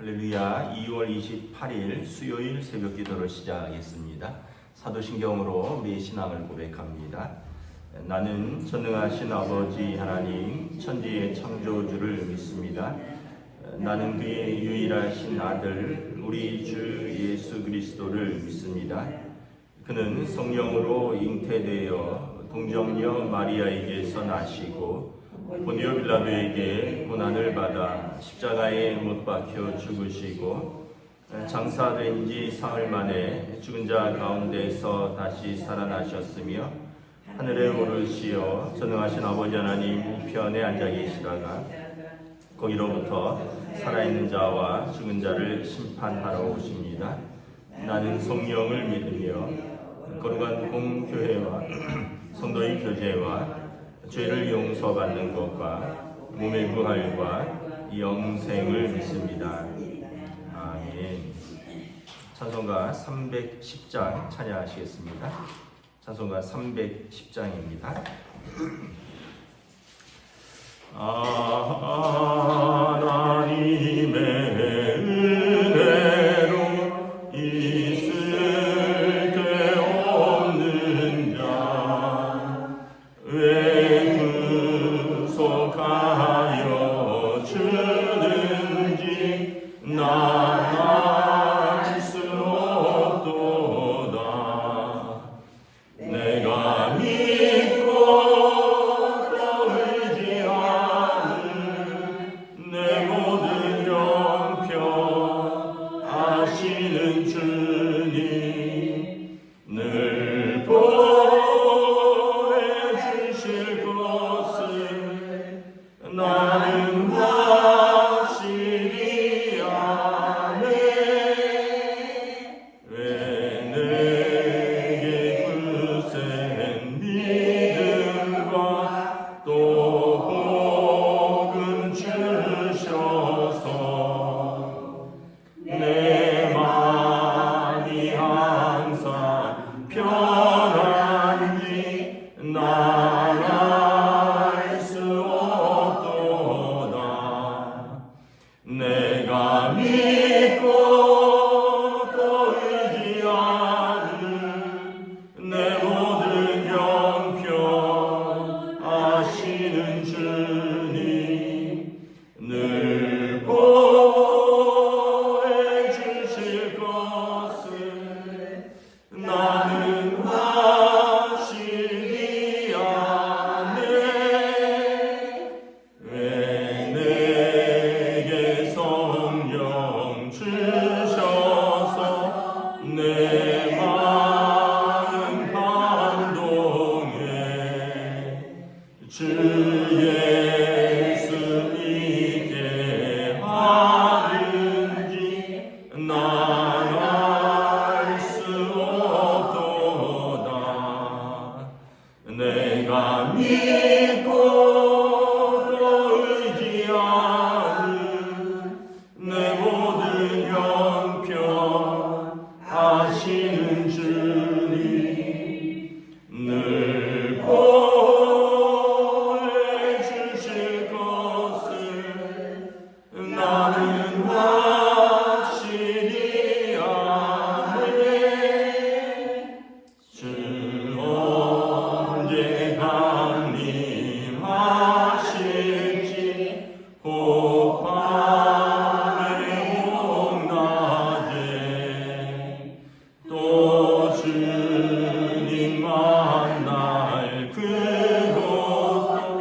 할렐루야. 2월 28일 수요일 새벽 기도를 시작하겠습니다. 사도신경으로 내 신앙을 고백합니다. 나는 전능하신 아버지 하나님 천지의 창조주를 믿습니다. 나는 그의 유일하신 아들 우리 주 예수 그리스도를 믿습니다. 그는 성령으로 잉태되어 동정녀 마리아에게서 나시고 본디오 빌라도에게 고난을 받아 십자가에 못 박혀 죽으시고 장사된 지 사흘 만에 죽은 자 가운데서 다시 살아나셨으며 하늘에 오르시어 전능하신 아버지 하나님 우편에 앉아 계시다가 거기로부터 살아있는 자와 죽은 자를 심판하러 오십니다. 나는 성령을 믿으며 거룩한 공교회와 성도의 교제와 죄를 용서받는 것과 몸의 부활과 영생을 믿습니다. 아멘. 찬송가 310장 찬양하시겠습니다. 찬송가 310장입니다. 하나님의 은혜로 있을 데 없는 자 왜 구속하여 주는지 나 알 수 없도다. 내가 믿고 또 의지하는 내 모든 형편 아시는 주님 늘 보여주실 것을 나는 확실히 아네. 왜 내게 굳센 믿음과 또 복음 주셔서 내 마음이 항상 편한지 난 알 수 없도다. 내가 믿고 또 의지하는 내 모든 형편 아시는 주님 늘 보여주실 것을 나는 확실히 아네. 왜 내게 성령 주셔서 내 마음 감동해 주 예수 믿게 하는지 난 알 수 없도다. 내가 믿고 또 의지하는 내 모든 형편 아시는 주님 늘 보여주실 것을 나는 확실히 아네. 주 언제 강림하실지 곧 밤에 홍낮에 또 주님 만날 그곳도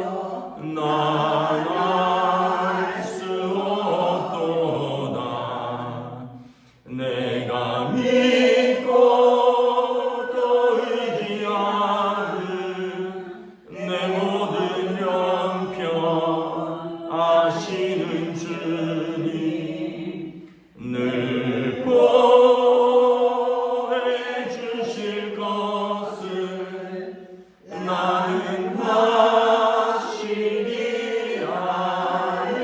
난 알 수 없도다. 내가 믿고 또 의지하는 내 모든 형편 아시는 주님 늘 보여주실 것을 나는 확실히 아네.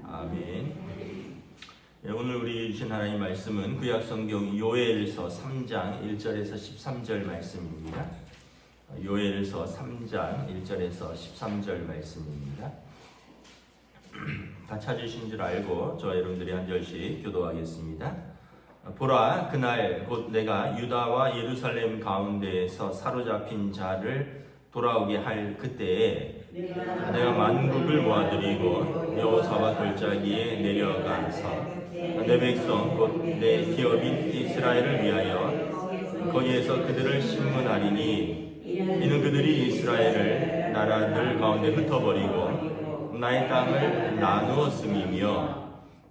아멘. 오늘 우리 주신 하나님 말씀은 구약성경 요엘서 3장 1절에서 13절 말씀입니다. 요엘서 3장 1절에서 13절 말씀입니다. 다 찾으신 줄 알고 저와 여러분들이 한 절씩 교도하겠습니다. 보라, 그날 곧 내가 유다와 예루살렘 가운데에서 사로잡힌 자를 돌아오게 할 그때에 내가 만국을 모아들이고 여호사밧 골짜기에 내려가서 내 백성 곧 내 기업인 이스라엘을 위하여 거기에서 그들을 심문하리니 이는 그들이 이스라엘을 나라들 가운데 흩어버리고 나의 땅을 나누었음이며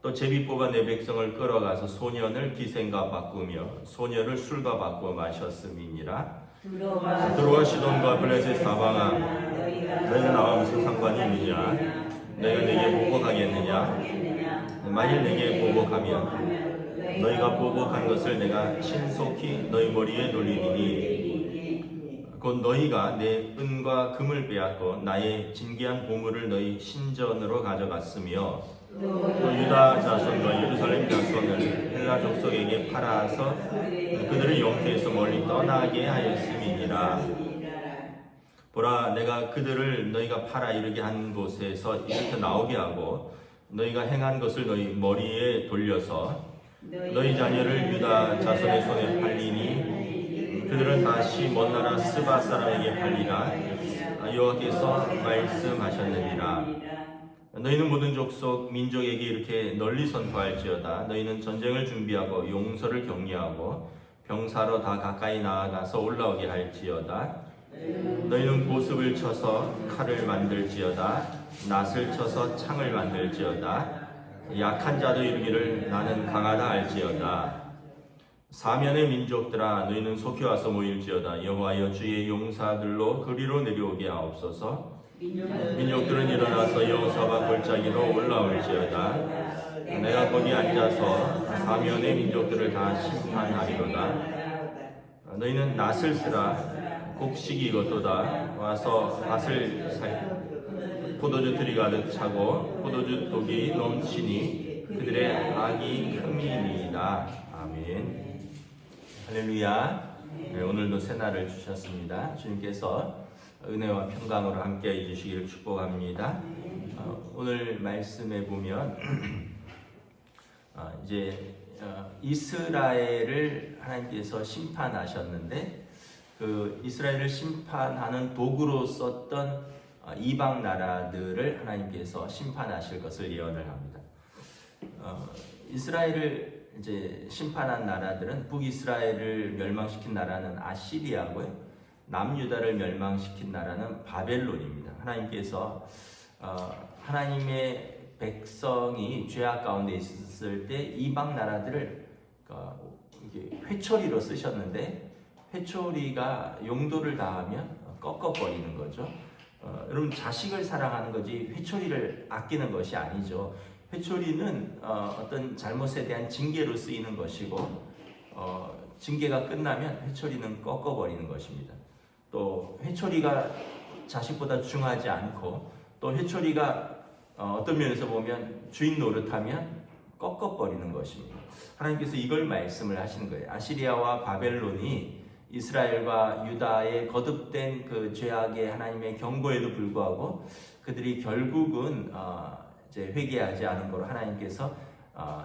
또 제비 뽑아 내 백성을 끌어가서 소년을 기생과 바꾸며 소녀를 술과 바꾸어 마셨음이니라. 들어와 시돈과 블레셋 사방아, 너희가 나와 무슨 상관이 있느냐? 내가 내게 보복하겠느냐? 만일 내게 보복하면 너희가 보복한 것을 내가 신속히 너희 머리에 돌리리니 곧 너희가 내 은과 금을 빼앗고 나의 진귀한 보물을 너희 신전으로 가져갔으며 또 유다 자손과 예루살렘 자손을 헬라 족속에게 팔아서 그들을 영태에서 멀리 떠나게 하였음이니라. 보라, 내가 그들을 너희가 팔아 이르게 한 곳에서 이렇게 나오게 하고 너희가 행한 것을 너희 머리에 돌려서 너희 자녀를 유다 자손의 손에 팔리니 그들은 다시 먼 나라 스바 사람에게 팔리라. 여호와께서 말씀하셨느니라. 너희는 모든 족속 민족에게 이렇게 널리 선포할지어다. 너희는 전쟁을 준비하고 용서를 격려하고 병사로 다 가까이 나아가서 올라오게 할지어다. 너희는 보습을 쳐서 칼을 만들지어다. 낫을 쳐서 창을 만들지어다. 약한 자도 이르기를 나는 강하다 할지어다. 사면의 민족들아, 너희는 속히 와서 모일지어다. 여호와여, 주의 용사들로 그리로 내려오게 하옵소서. 민족들은 일어나서 여호사밧 골짜기로 올라올지어다. 내가 거기 앉아서 사면의 민족들을 다 심판하리로다. 너희는 낫을 쓰라. 곡식이 익었도다. 와서 밭을 포도주 들이 가득 차고 포도주 독이 넘치니 그들의 악이 큼이니이다. 아멘. 할렐루야. 네, 오늘도 새날을 주셨습니다. 주님께서 은혜와 평강으로 함께 해주시기를 축복합니다. 오늘 말씀에 보면 이제 이스라엘을 하나님께서 심판하셨는데 그 이스라엘을 심판하는 도구로 썼던 이방 나라들을 하나님께서 심판하실 것을 예언을 합니다. 이스라엘을 이제 심판한 나라들은 북이스라엘을 멸망시킨 나라는 아시리아고요. 남유다를 멸망시킨 나라는 바벨론입니다. 하나님께서 하나님의 백성이 죄악 가운데 있었을 때 이방 나라들을 회초리로 쓰셨는데 회초리가 용도를 다하면 꺾어버리는 거죠. 여러분, 자식을 사랑하는 거지 회초리를 아끼는 것이 아니죠. 회초리는 어떤 잘못에 대한 징계로 쓰이는 것이고 징계가 끝나면 회초리는 꺾어버리는 것입니다. 또 회초리가 자식보다 중하지 않고 또 회초리가 어떤 면에서 보면 주인 노릇하면 꺾어버리는 것입니다. 하나님께서 이걸 말씀을 하시는 거예요. 아시리아와 바벨론이 이스라엘과 유다의 거듭된 그 죄악의 하나님의 경고에도 불구하고 그들이 결국은 이제 회개하지 않은 거로 하나님께서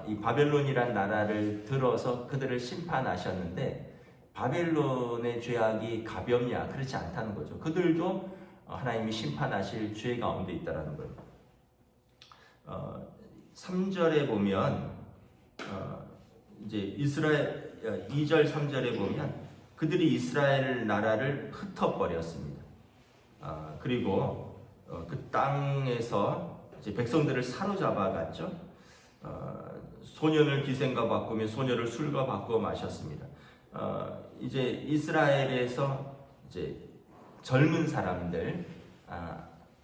이 바벨론이란 나라를 들어서 그들을 심판하셨는데 바벨론의 죄악이 가볍냐? 그렇지 않다는 거죠. 그들도 하나님이 심판하실 죄 가운데 있다는 거예요. 3절에 보면 이제 이스라엘 2절 3절에 보면 그들이 이스라엘 나라를 흩어버렸습니다. 그리고 그 땅에서 이제 백성들을 사로잡아갔죠. 소년을 기생과 바꾸며 소녀를 술과 바꾸어 마셨습니다. 이제 이스라엘에서 이제 젊은 사람들,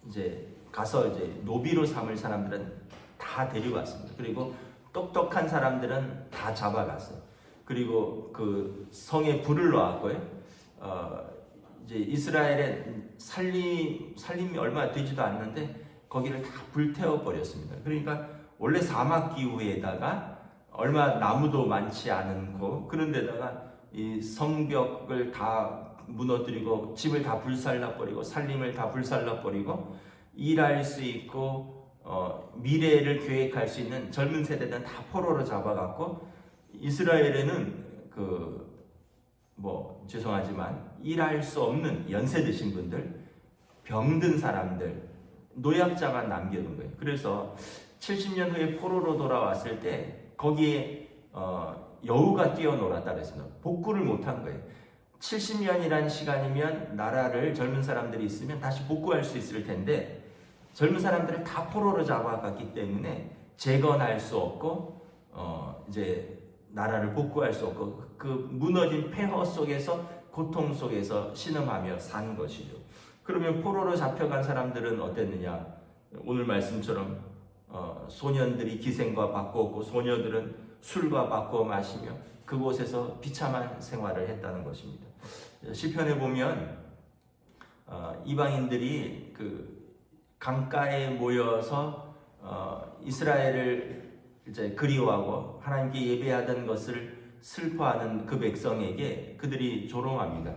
이제 가서 이제 노비로 삼을 사람들은 다 데려갔습니다. 그리고 똑똑한 사람들은 다 잡아갔어요. 그리고 그 성에 불을 놓았고요. 이제 이스라엘의 살림이 얼마 되지도 않는데 거기를 다 불태워 버렸습니다. 그러니까 원래 사막 기후에다가 얼마 나무도 많지 않고 그런 데다가 이 성벽을 다 무너뜨리고 집을 다 불살라버리고 살림을 다 불살라버리고 일할 수 있고 미래를 계획할 수 있는 젊은 세대들은 다 포로로 잡아갔고, 이스라엘에는 죄송하지만 일할 수 없는 연세 드신 분들, 병든 사람들, 노약자만 남겨둔 거예요. 그래서 70년 후에 포로로 돌아왔을 때 거기에 여우가 뛰어놀았다 그랬습니다. 복구를 못한 거예요. 70년이라는 시간이면 나라를 젊은 사람들이 있으면 다시 복구할 수 있을 텐데, 젊은 사람들을 다 포로로 잡아갔기 때문에 재건할 수 없고 이제 나라를 복구할 수 없고, 그 무너진 폐허 속에서, 고통 속에서 신음하며 산 것이죠. 그러면 포로로 잡혀간 사람들은 어땠느냐? 오늘 말씀처럼 소년들이 기생과 바꾸었고, 소녀들은 술과 바꾸어 마시며 그곳에서 비참한 생활을 했다는 것입니다. 시편에 보면 이방인들이 그 강가에 모여서 이스라엘을 이제 그리워하고 하나님께 예배하던 것을 슬퍼하는 그 백성에게 그들이 조롱합니다.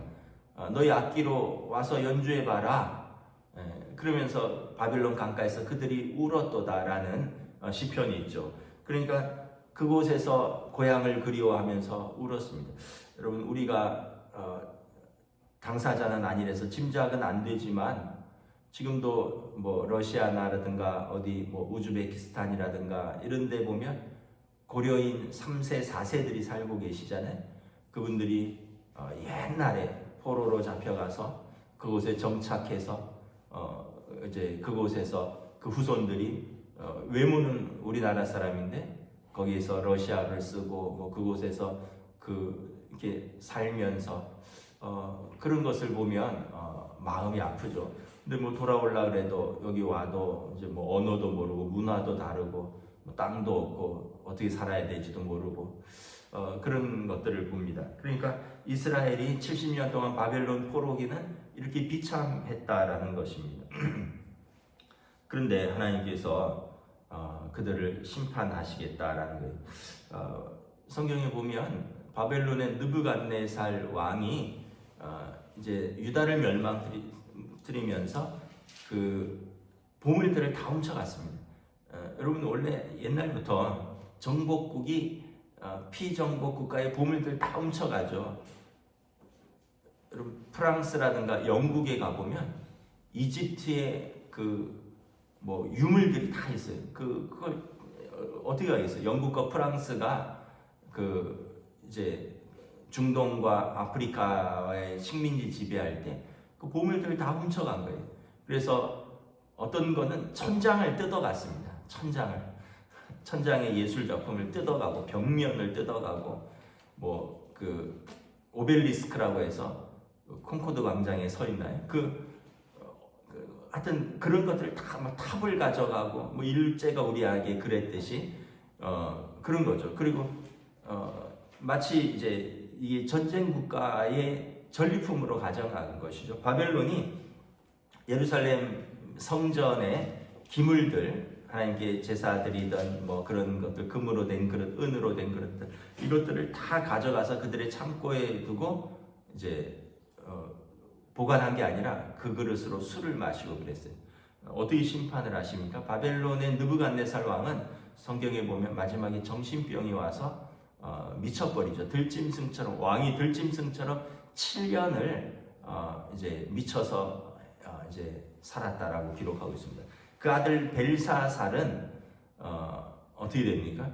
너희 악기로 와서 연주해봐라. 그러면서 바벨론 강가에서 그들이 울었도다라는 시편이 있죠. 그러니까 그곳에서 고향을 그리워하면서 울었습니다. 여러분, 우리가 당사자는 아니라서 짐작은 안 되지만, 지금도 러시아나라든가 어디 우즈베키스탄이라든가 이런 데 보면 고려인 3세, 4세들이 살고 계시잖아요. 그분들이 옛날에 포로로 잡혀가서 그곳에 정착해서 이제 그곳에서 그 후손들이 외모는 우리나라 사람인데 거기에서 러시아를 쓰고 그곳에서 이렇게 살면서 그런 것을 보면 마음이 아프죠. 근데 돌아올라 그래도 여기 와도 이제 언어도 모르고 문화도 다르고 땅도 없고 어떻게 살아야 될지도 모르고 그런 것들을 봅니다. 그러니까 이스라엘이 70년 동안 바벨론 포로기는 이렇게 비참했다라는 것입니다. 그런데 하나님께서 그들을 심판하시겠다라는 거예요. 성경에 보면 바벨론의 느부갓네살 왕이 이제 유다를 멸망시키면서 그 보물들을 다 훔쳐갔습니다. 여러분, 원래 옛날부터 정복국이 피정복 국가의 보물들 다 훔쳐가죠. 여러분, 프랑스라든가 영국에 가보면 이집트의 유물들이 다 있어요. 그걸 어떻게 하겠어요? 영국과 프랑스가 이제 중동과 아프리카의 식민지 지배할 때 그 보물들을 다 훔쳐간 거예요. 그래서 어떤 거는 천장을 뜯어갔습니다. 천장의 예술 작품을 뜯어가고 벽면을 뜯어가고 오벨리스크라고 해서 콩코드 광장에 서 있나요? 하여튼 그런 것들 다 탑을 가져가고 일제가 우리에게 그랬듯이 그런 거죠. 그리고 마치 이제 이게 전쟁 국가의 전리품으로 가져간 것이죠. 바벨론이 예루살렘 성전의 기물들, 하나님께 제사 드리던 그런 것들, 금으로 된 그릇, 은으로 된 그릇들, 이것들을 다 가져가서 그들의 창고에 두고 이제 보관한 게 아니라 그 그릇으로 술을 마시고 그랬어요. 어떻게 심판을 하십니까? 바벨론의 느부갓네살 왕은 성경에 보면 마지막에 정신병이 와서 미쳐버리죠. 왕이 들짐승처럼 7년을 이제 미쳐서 이제 살았다라고 기록하고 있습니다. 그 아들 벨사살은 어떻게 됩니까?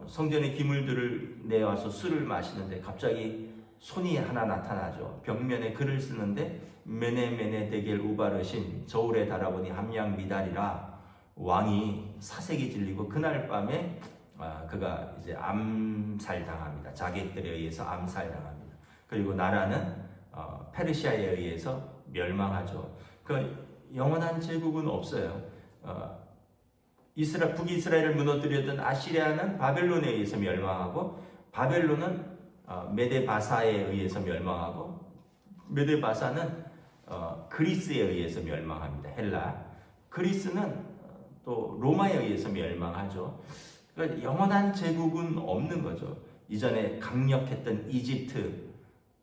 성전의 기물들을 내와서 술을 마시는데 갑자기 손이 하나 나타나죠. 벽면에 글을 쓰는데 메네메네 데겔 우바르신 저울에 달아보니 함양 미달이라. 왕이 사색이 질리고 그날 밤에 그가 이제 암살당합니다. 자객들에 의해서 암살당합니다. 그리고 나라는 페르시아에 의해서 멸망하죠. 그 영원한 제국은 없어요. 북이스라엘을 무너뜨렸던 아시리아는 바벨론에 의해서 멸망하고, 바벨론은 메데바사에 의해서 멸망하고, 메데바사는 그리스에 의해서 멸망합니다. 헬라. 그리스는 또 로마에 의해서 멸망하죠. 그러니까 영원한 제국은 없는 거죠. 이전에 강력했던 이집트,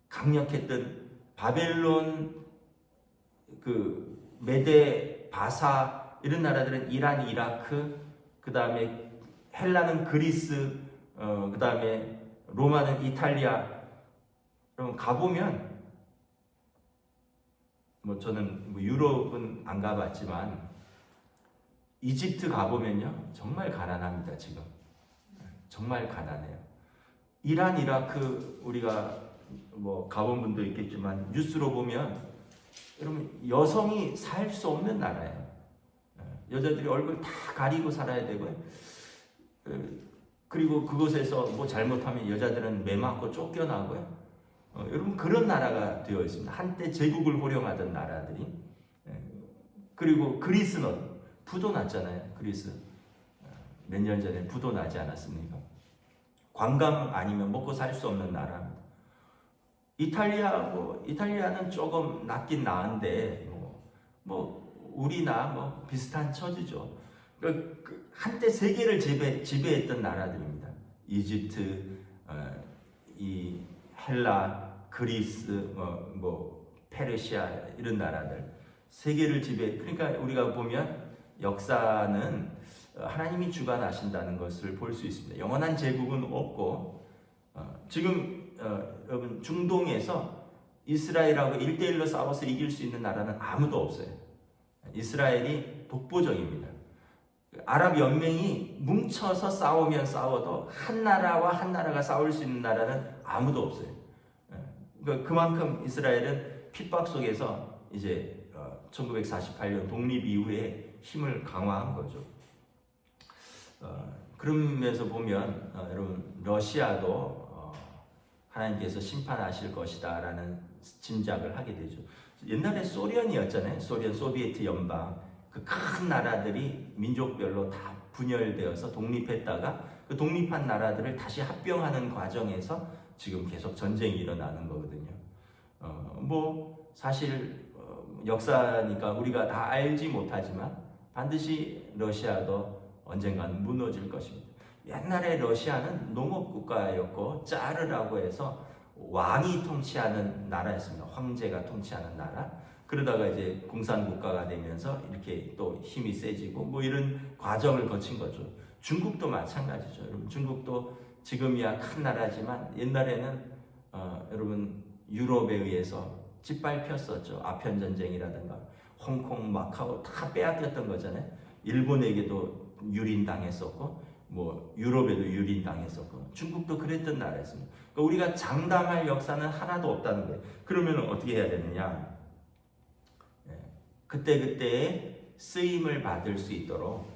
강력했던 바벨론, 메데 바사 이런 나라들은 이란, 이라크, 그 다음에 헬라는 그리스, 그 다음에 로마는 이탈리아. 그럼 가보면 뭐 저는 뭐 유럽은 안 가봤지만 이집트 가보면요 정말 가난합니다. 지금 정말 가난해요. 이란, 이라크 우리가 뭐 가본 분도 있겠지만 뉴스로 보면 여러분 여성이 살 수 없는 나라예요. 여자들이 얼굴 다 가리고 살아야 되고요. 그리고 그곳에서 뭐 잘못하면 여자들은 매 맞고 쫓겨나고요. 여러분 그런 나라가 되어 있습니다. 한때 제국을 호령하던 나라들이. 그리고 그리스는 부도 났잖아요. 그리스 몇 년 전에 부도 나지 않았습니까? 관광 아니면 먹고 살 수 없는 나라입니다. 이탈리아는 조금 낫긴 나은데 우리나 뭐 비슷한 처지죠. 한때 세계를 지배했던 나라들입니다. 이집트, 이 헬라, 그리스, 페르시아 이런 나라들 세계를 그러니까 우리가 보면 역사는 하나님이 주관하신다는 것을 볼 수 있습니다. 영원한 제국은 없고 지금 여러분 중동에서 이스라엘하고 1대1로 싸워서 이길 수 있는 나라는 아무도 없어요. 이스라엘이 독보적입니다. 아랍 연맹이 뭉쳐서 싸우면 싸워도 한 나라와 한 나라가 싸울 수 있는 나라는 아무도 없어요. 그만큼 이스라엘은 핍박 속에서 이제 1948년 독립 이후에 힘을 강화한 거죠. 그러면서 보면 여러분 러시아도 하나님께서 심판하실 것이다라는 짐작을 하게 되죠. 옛날에 소련이었잖아요. 소비에트 연방. 그 큰 나라들이 민족별로 다 분열되어서 독립했다가 그 독립한 나라들을 다시 합병하는 과정에서 지금 계속 전쟁이 일어나는 거거든요. 사실 역사니까 우리가 다 알지 못하지만 반드시 러시아도 언젠가는 무너질 것입니다. 옛날에 러시아는 농업국가였고 짜르라고 해서 왕이 통치하는 나라였습니다. 황제가 통치하는 나라. 그러다가 이제 공산국가가 되면서 이렇게 또 힘이 세지고 이런 과정을 거친 거죠. 중국도 마찬가지죠. 여러분 중국도 지금이야 큰 나라지만 옛날에는 여러분 유럽에 의해서 짓밟혔었죠. 아편전쟁이라든가 홍콩, 마카오 다 빼앗겼던 거잖아요. 일본에게도 유린당했었고 유럽에도 유린당했었고 중국도 그랬던 나라였습니다. 그러니까 우리가 장담할 역사는 하나도 없다는 거예요. 그러면 어떻게 해야 되느냐? 그때그때의 쓰임을 받을 수 있도록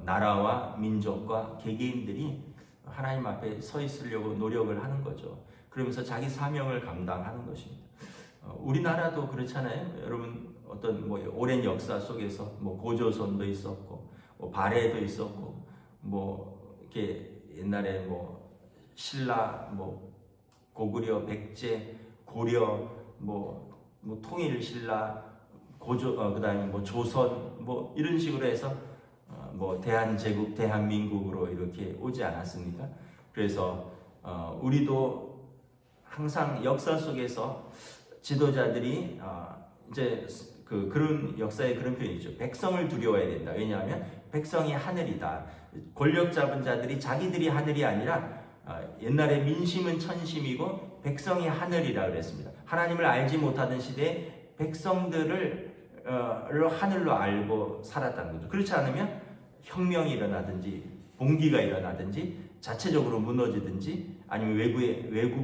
나라와 민족과 개개인들이 하나님 앞에 서 있으려고 노력을 하는 거죠. 그러면서 자기 사명을 감당하는 것입니다. 우리나라도 그렇잖아요. 여러분 어떤 오랜 역사 속에서 고조선도 있었고 발해도 있었고 이렇게 옛날에 신라 고구려 백제 고려 통일 신라 그다음에 조선 이런 식으로 해서 대한제국 대한민국으로 이렇게 오지 않았습니까? 그래서 우리도 항상 역사 속에서 지도자들이 이제 그런 역사에 그런 표현이 있죠. 백성을 두려워해야 된다. 왜냐하면 백성이 하늘이다. 권력 잡은 자들이 자기들이 하늘이 아니라 옛날에 민심은 천심이고 백성이 하늘이라 그랬습니다. 하나님을 알지 못하던 시대에 백성들을 하늘로 알고 살았다는 거죠. 그렇지 않으면 혁명이 일어나든지 봉기가 일어나든지 자체적으로 무너지든지 아니면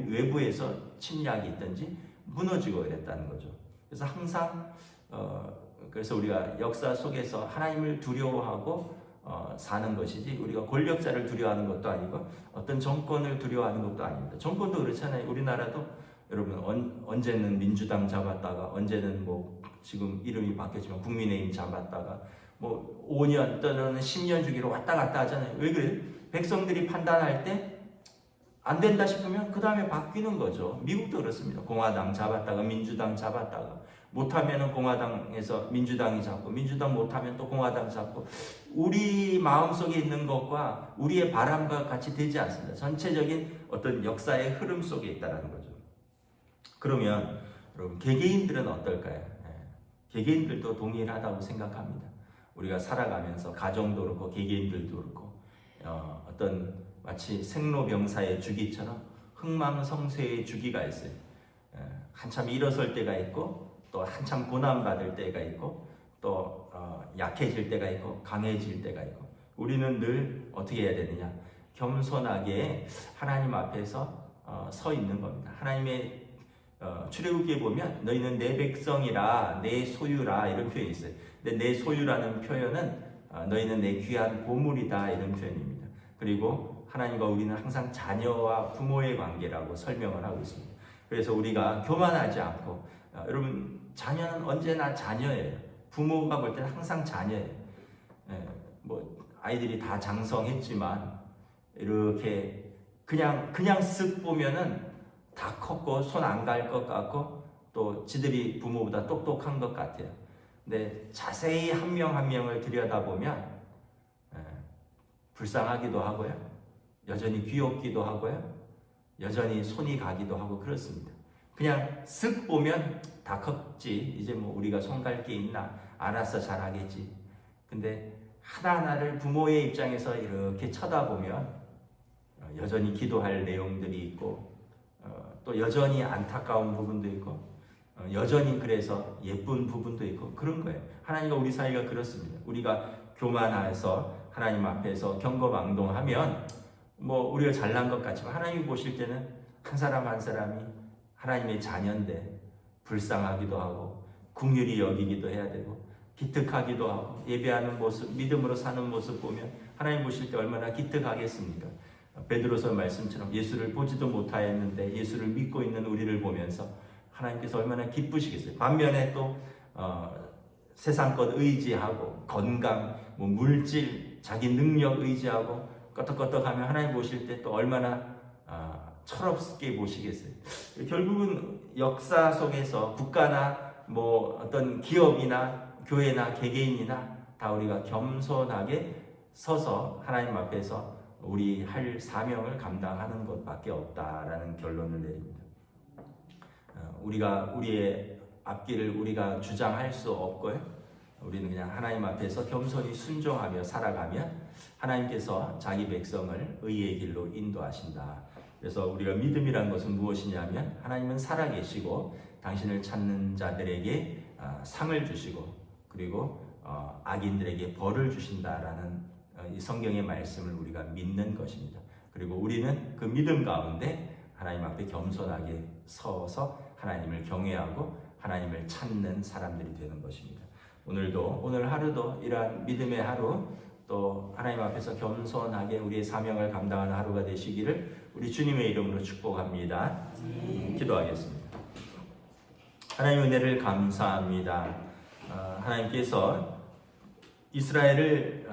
외부에서 침략이 있든지 무너지고 이랬다는 거죠. 그래서 항상 그래서 우리가 역사 속에서 하나님을 두려워하고 사는 것이지 우리가 권력자를 두려워하는 것도 아니고 어떤 정권을 두려워하는 것도 아닙니다. 정권도 그렇잖아요. 우리나라도 여러분 언제는 민주당 잡았다가 언제는 지금 이름이 바뀌었지만 국민의힘 잡았다가 5년 또는 10년 주기로 왔다 갔다 하잖아요. 왜 그래요? 백성들이 판단할 때 안 된다 싶으면 그 다음에 바뀌는 거죠. 미국도 그렇습니다. 공화당 잡았다가 민주당 잡았다가 못하면 공화당에서 민주당이 잡고 민주당 못하면 또 공화당 잡고 우리 마음속에 있는 것과 우리의 바람과 같이 되지 않습니다. 전체적인 어떤 역사의 흐름 속에 있다는 거죠. 그러면 여러분 개개인들은 어떨까요? 개개인들도 동일하다고 생각합니다. 우리가 살아가면서 가정도 그렇고 개개인들도 그렇고 어떤 마치 생로병사의 주기처럼 흥망성쇠의 주기가 있어요. 한참 일어설 때가 있고 또 한참 고난받을 때가 있고 또 약해질 때가 있고 강해질 때가 있고 우리는 늘 어떻게 해야 되느냐? 겸손하게 하나님 앞에서 서 있는 겁니다. 하나님의 출애굽기에 보면 너희는 내 백성이라 내 소유라 이런 표현이 있어요. 근데 내 소유라는 표현은 너희는 내 귀한 보물이다 이런 표현입니다. 그리고 하나님과 우리는 항상 자녀와 부모의 관계라고 설명을 하고 있습니다. 그래서 우리가 교만하지 않고 여러분 자녀는 언제나 자녀예요. 부모가 볼 때는 항상 자녀예요. 뭐 아이들이 다 장성했지만 이렇게 그냥 쓱 보면은 다 컸고 손 안 갈 것 같고 또 지들이 부모보다 똑똑한 것 같아요. 근데 자세히 한 명 한 명을 들여다보면 불쌍하기도 하고요. 여전히 귀엽기도 하고요. 여전히 손이 가기도 하고 그렇습니다. 그냥 쓱 보면 다 컸지. 이제 뭐 우리가 손 갈 게 있나? 알아서 잘하겠지. 근데 하나하나를 부모의 입장에서 이렇게 쳐다보면 여전히 기도할 내용들이 있고 또 여전히 안타까운 부분도 있고 여전히 그래서 예쁜 부분도 있고 그런 거예요. 하나님과 우리 사이가 그렇습니다. 우리가 교만해서 하나님 앞에서 경거망동하면 뭐 우리가 잘난 것 같지만 하나님이 보실 때는 한 사람 한 사람이 하나님의 자녀인데 불쌍하기도 하고 긍휼히 여기기도 해야 되고 기특하기도 하고 예배하는 모습, 믿음으로 사는 모습 보면 하나님 보실 때 얼마나 기특하겠습니까? 베드로서 말씀처럼 예수를 보지도 못하였는데 예수를 믿고 있는 우리를 보면서 하나님께서 얼마나 기쁘시겠어요. 반면에 또 세상 것 의지하고 건강, 뭐 물질, 자기 능력 의지하고 껐덕껐덕하면 하나님 보실 때 또 얼마나 철없게 보시겠어요. 결국은 역사 속에서 국가나 뭐 어떤 기업이나 교회나 개개인이나 다 우리가 겸손하게 서서 하나님 앞에서 우리 할 사명을 감당하는 것밖에 없다라는 결론을 내립니다. 우리가 우리의 앞길을 우리가 주장할 수 없고요. 우리는 그냥 하나님 앞에서 겸손히 순종하며 살아가면 하나님께서 자기 백성을 의의 길로 인도하신다. 그래서 우리가 믿음이란 것은 무엇이냐면 하나님은 살아계시고 당신을 찾는 자들에게 상을 주시고 그리고 악인들에게 벌을 주신다라는 이 성경의 말씀을 우리가 믿는 것입니다. 그리고 우리는 그 믿음 가운데 하나님 앞에 겸손하게 서서 하나님을 경외하고 하나님을 찾는 사람들이 되는 것입니다. 오늘 하루도 이러한 믿음의 하루 또 하나님 앞에서 겸손하게 우리의 사명을 감당하는 하루가 되시기를 우리 주님의 이름으로 축복합니다. 기도하겠습니다. 하나님 은혜를 감사합니다. 하나님께서 이스라엘을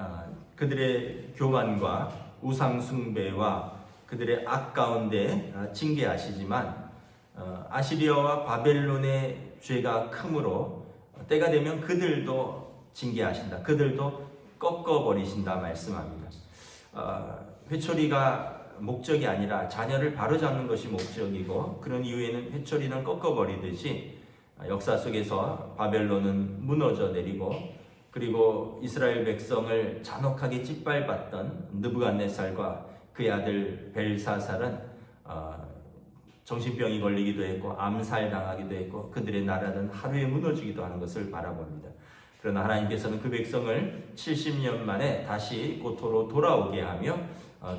그들의 교만과 우상 숭배와 그들의 악 가운데 징계하시지만 아시리아와 바벨론의 죄가 크므로 때가 되면 그들도 징계하신다. 그들도 꺾어버리신다 말씀합니다. 회초리가 목적이 아니라 자녀를 바로잡는 것이 목적이고 그런 이후에는 회초리는 꺾어버리듯이 역사 속에서 바벨론은 무너져 내리고 그리고 이스라엘 백성을 잔혹하게 짓밟았던 느부갓네살과 그의 아들 벨사살은 정신병이 걸리기도 했고 암살당하기도 했고 그들의 나라는 하루에 무너지기도 하는 것을 바라봅니다. 그러나 하나님께서는 그 백성을 70년 만에 다시 고토로 돌아오게 하며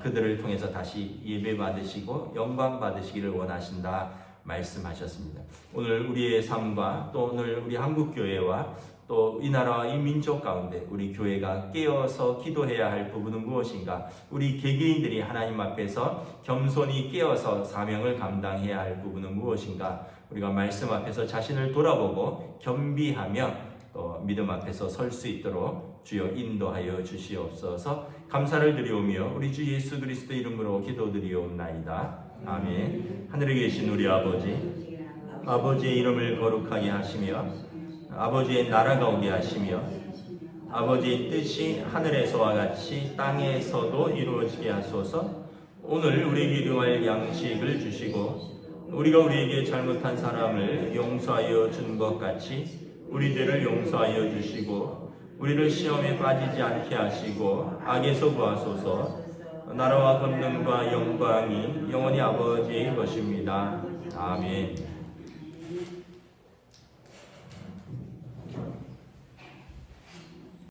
그들을 통해서 다시 예배 받으시고 영광 받으시기를 원하신다 말씀하셨습니다. 오늘 우리의 삶과 또 오늘 우리 한국교회와 또 이 나라와 이 민족 가운데 우리 교회가 깨어서 기도해야 할 부분은 무엇인가? 우리 개개인들이 하나님 앞에서 겸손히 깨어서 사명을 감당해야 할 부분은 무엇인가? 우리가 말씀 앞에서 자신을 돌아보고 겸비하며 또 믿음 앞에서 설 수 있도록 주여 인도하여 주시옵소서. 감사를 드리오며 우리 주 예수 그리스도 이름으로 기도드리옵나이다. 아멘. 하늘에 계신 우리 아버지의 이름을 거룩하게 하시며 아버지의 나라가 오게 하시며 아버지의 뜻이 하늘에서와 같이 땅에서도 이루어지게 하소서. 오늘 우리에게 일용할 양식을 주시고 우리가 우리에게 잘못한 사람을 용서하여 준 것 같이 우리 죄를 용서하여 주시고 우리를 시험에 빠지지 않게 하시고 악에서 구하소서. 나라와 권능과 영광이 영원히 아버지의 것입니다. 아멘.